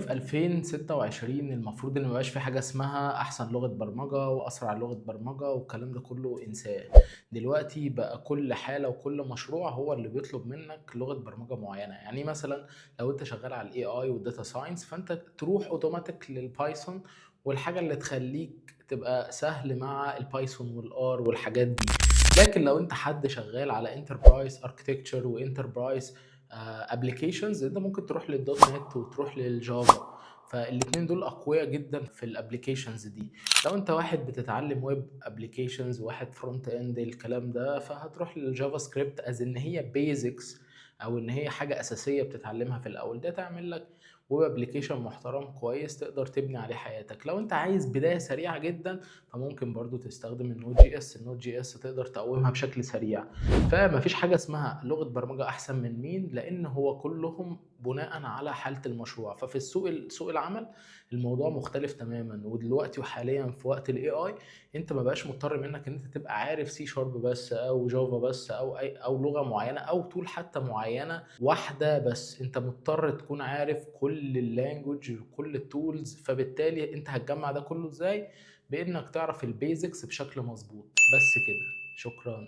في 2026 المفروض إن ما يبقاش في حاجة اسمها أحسن لغة برمجة وأسرع لغة برمجة والكلام ده كله انساه. دلوقتي بقى كل حالة وكل مشروع هو اللي بيطلب منك لغة برمجة معينة. يعني مثلا لو انت شغال على الاي اي والداتا ساينس فانت تروح اوتوماتيك للبايثون، والحاجة اللي تخليك تبقى سهل مع البايثون والار والحاجات دي. لكن لو انت حد شغال على انتربرايز اركتكتشر وانتربرايز ابلكيشنز، انت ممكن تروح للدوت نت وتروح للجافا. فالاتنين دول اقوياء جدا في الابلكيشنز دي. لو انت واحد بتتعلم ويب ابلكيشنز وواحد فرونت اند الكلام ده، فهتروح للجافا سكريبت از ان هي بيزكس، او ان هي حاجه اساسيه بتتعلمها في الاول. ده تعمل لك ويب ابلكيشن محترم كويس تقدر تبني عليه حياتك. لو انت عايز بدايه سريعه جدا فممكن برضو تستخدم النود جي اس. النود جي اس تقدر تقومها بشكل سريع. فمفيش حاجة اسمها لغة برمجة أحسن من مين، لأن هو كلهم بناء على حالة المشروع. ففي سوق العمل الموضوع مختلف تماما. ودلوقتي وحاليا في وقت الاي اي انت ما بقاش مضطر منك ان انت تبقى عارف سي شارب بس او جافا بس او اي او لغة معينة او تول حتى معينة واحدة بس. انت مضطر تكون عارف كل اللانجوج وكل التولز. فبالتالي انت هتجمع ده كله ازاي؟ بانك تعرف البيزكس بشكل مظبوط. بس كده، شكرا.